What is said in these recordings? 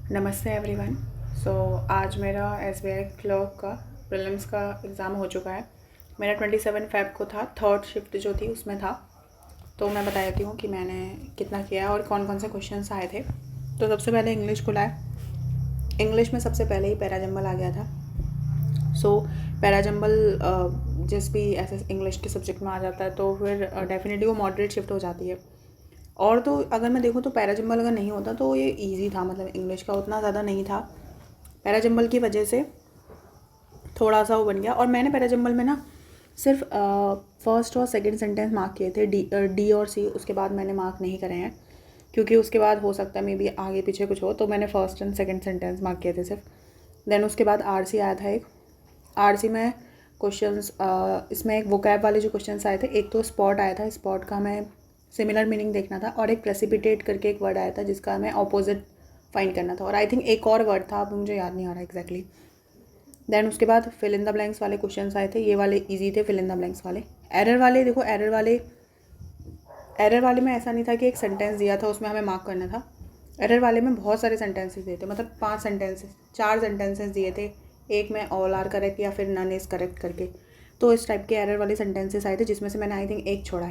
नमस्ते एवरीवन। आज मेरा SBI क्लर्क का प्रीलिम्स का एग्ज़ाम हो चुका है। मेरा 27 फ़ेब को था, थर्ड शिफ्ट जो थी उसमें था। तो मैं बता देती हूँ कि मैंने कितना किया और कौन कौन से क्वेश्चंस आए थे। तो सबसे पहले इंग्लिश खुला है। इंग्लिश में सबसे पहले ही पैराजंबल आ गया था। पैराजंबल जिस भी ऐसे इंग्लिश के सब्जेक्ट में आ जाता है तो फिर डेफिनेटली वो मॉडरेट शिफ्ट हो जाती है। और तो अगर मैं देखूँ तो पैराजंबल अगर नहीं होता तो ये इजी था, मतलब इंग्लिश का उतना ज़्यादा नहीं था। पैराजंबल की वजह से थोड़ा सा वो बन गया। और मैंने पैराजंबल में ना सिर्फ फर्स्ट और सेकंड सेंटेंस मार्क किए थे, डी और सी। उसके बाद मैंने मार्क नहीं करे हैं क्योंकि उसके बाद हो सकता है मे बी आगे पीछे कुछ हो, तो मैंने first and second sentence mark किए थे सिर्फ। देन उसके बाद RC आया था एक। RC में क्वेश्चंस इसमें एक वोकैब वाले जो क्वेश्चंस आए थे, एक तो स्पॉट आया था, स्पॉट का मैं सिमिलर मीनिंग देखना था, और एक प्रेसिपिटेट करके एक वर्ड आया था जिसका हमें ऑपोजिट फाइंड करना था, और आई थिंक एक और वर्ड था, अब मुझे याद नहीं आ रहा एग्जैक्टली। देन उसके बाद फिल इन द ब्लैंक्स वाले क्वेश्चंस आए थे। ये वाले इजी थे, फिल इन द ब्लैंक्स वाले। एरर वाले देखो, एरर वाले में ऐसा नहीं था कि एक सेंटेंस दिया था उसमें हमें मार्क करना था। एरर वाले में बहुत सारे सेंटेंसेस दिए थे, मतलब 4 सेंटेंसेस दिए थे। एक में ऑल आर करेक्ट या फिर नन इज़ करेक्ट करके। तो इस टाइप के एरर वाले सेंटेंसेस आए थे जिसमें से मैंने आई थिंक एक छोड़ा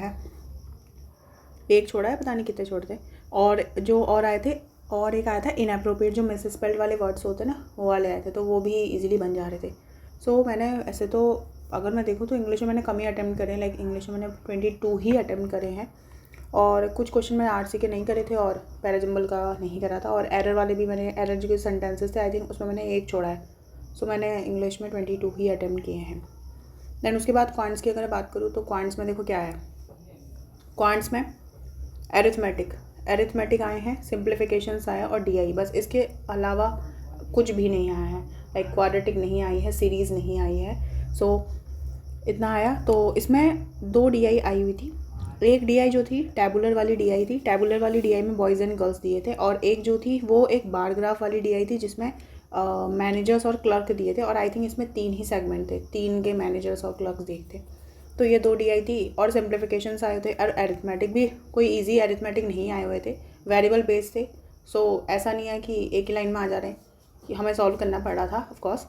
है, पता नहीं कितने छोड़े थे। और जो और आए थे, और एक आया था इनअप्रोप्रिएट, जो मिसस्पेल्ड वाले वर्ड्स होते हैं ना, वो वाले आए थे, तो वो भी इजीली बन जा रहे थे। मैंने ऐसे तो अगर मैं देखूँ तो इंग्लिश में मैंने कम ही अटैम्प्ट करे हैं, लाइक इंग्लिश में मैंने 22 ही अटैम्प्ट करे हैं, और कुछ क्वेश्चन मैंने RC के नहीं करे थे और पैराजंबल का नहीं करा था। और एरर वाले भी मैंने, एरर जो सेंटेंसेस थे आई थिंक उसमें मैंने एक छोड़ा है। मैंने इंग्लिश में 22 ही अटैम्प्ट किए हैं। देन उसके बाद क्वांट्स की अगर बात करूँ तो क्वांट्स में देखो क्या है। क्वांट्स में एरिथमेटिक आए हैं, सिंप्लीफिकेशंस आए और DI, बस इसके अलावा कुछ भी नहीं आया है। लाइक क्वाड्रेटिक नहीं आई है, सीरीज़ नहीं आई है। इतना आया। तो इसमें 2 DI आई हुई थी। एक DI जो थी टैबुलर वाली DI थी। टैबुलर वाली DI में बॉयज़ एंड गर्ल्स दिए थे, और एक जो थी वो एक बार ग्राफ वाली DI थी जिसमें मैनेजर्स और क्लर्क दिए थे, और आई थिंक इसमें 3 ही सेगमेंट थे, 3 के मैनेजर्स और क्लर्क दिए थे। तो ये 2 DI थी, और सिंप्लीफिकेशंस आए थे, और एरिथमेटिक भी कोई इजी एरिथमेटिक नहीं आए हुए थे, वेरिएबल बेस थे। ऐसा नहीं है कि एक ही लाइन में आ जा रहे हैं, कि हमें सॉल्व करना पड़ रहा था ऑफकोर्स।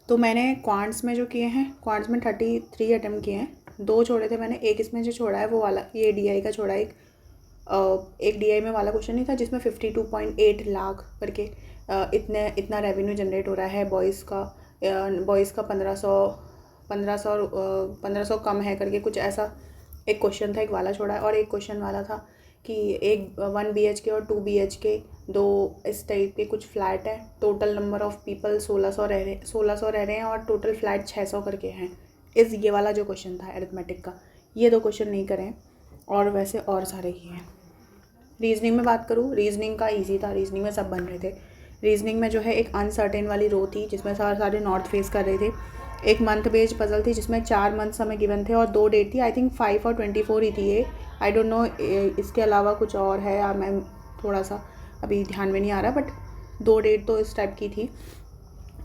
तो मैंने क्वांट्स में जो किए हैं, क्वांट्स में 33 अटैम्प्ट किए हैं, 2 छोड़े थे मैंने। एक इसमें जो छोड़ा है वो वाला, ये DI का छोड़ा है। एक DI में वाला क्वेश्चन नहीं था जिसमें 52.8 लाख करके इतना रेवेन्यू जनरेट हो रहा है बॉयज़ का 1500 कम है करके, कुछ ऐसा एक क्वेश्चन था, एक वाला छोड़ा है। और एक क्वेश्चन वाला था कि एक 1 BHK और 2 BHK, 2 इस टाइप के कुछ फ्लैट है, टोटल नंबर ऑफ़ पीपल 1600 रह रहे हैं, और टोटल फ्लैट 600 करके हैं। ये वाला जो क्वेश्चन था एरिथमेटिक का, ये 2 क्वेश्चन नहीं करें, और वैसे और सारे ही हैं। रीजनिंग में बात करूँ, रीजनिंग का ईजी था, रीजनिंग में सब बन रहे थे। रीजनिंग में जो है एक अनसर्टेन वाली रो थी जिसमें सारे नॉर्थ फेस कर रहे थे। एक मंथ बेस्ड पजल थी जिसमें 4 मंथ्स हमें गिवन थे और 2 डेट थी, आई थिंक 5 और 24 ही थी ये, आई डोंट नो इसके अलावा कुछ और है या मैं थोड़ा सा अभी ध्यान में नहीं आ रहा, बट 2 डेट तो इस टाइप की थी।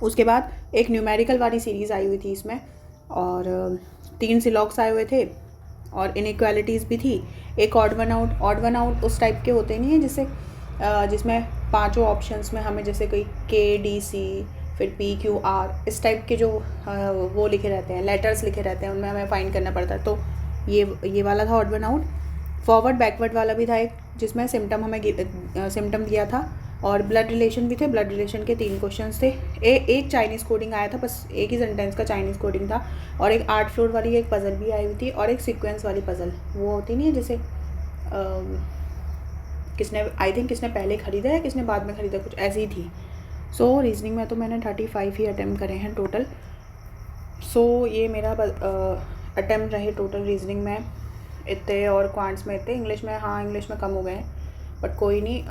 उसके बाद एक न्यूमेरिकल वाली सीरीज़ आई हुई थी इसमें, और 3 सिलॉक्स आए हुए थे, और इनइक्वालिटीज़ भी थी। एक ऑड वन आउट उस टाइप के होते नहीं है जिसमें 5 ऑप्शंस में हमें जैसे कोई KDC फिर PQR इस टाइप के जो वो लिखे रहते हैं, लेटर्स लिखे रहते हैं, उनमें हमें फाइंड करना पड़ता है। तो ये वाला था odd one out. Forward backward वाला भी था एक, जिसमें सिम्टम सिम्टम दिया था, और ब्लड रिलेशन भी थे। ब्लड रिलेशन के 3 क्वेश्चंस थे। एक चाइनीज़ कोडिंग आया था, बस एक ही सेंटेंस का चाइनीज़ कोडिंग था, और एक 8 फ्लोर वाली एक पज़ल भी आई हुई थी, और एक सीक्वेंस वाली पज़ल, वो होती नहीं है जैसे किसने पहले ख़रीदा है किसने बाद में ख़रीदा, कुछ ऐसी ही थी। रीजनिंग में तो मैंने 35 ही अटैम्प्ट करे हैं टोटल। ये मेरा अटैम्प्ट रहे टोटल रीजनिंग में इतने, और क्वांट्स में इतने। इंग्लिश में कम हो गए हैं, बट कोई नहीं,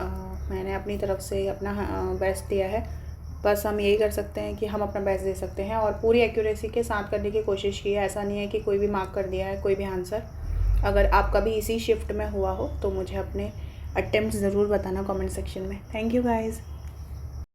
मैंने अपनी तरफ से अपना बेस्ट दिया है। बस हम यही कर सकते हैं कि हम अपना बेस्ट दे सकते हैं, और पूरी एक्यूरेसी के साथ करने की कोशिश की है। ऐसा नहीं है कि कोई भी मार्क कर दिया है कोई भी आंसर। अगर आपका भी इसी शिफ्ट में हुआ हो तो मुझे अपने अटेम्प्ट ज़रूर बताना कमेंट सेक्शन में। Thank you guys.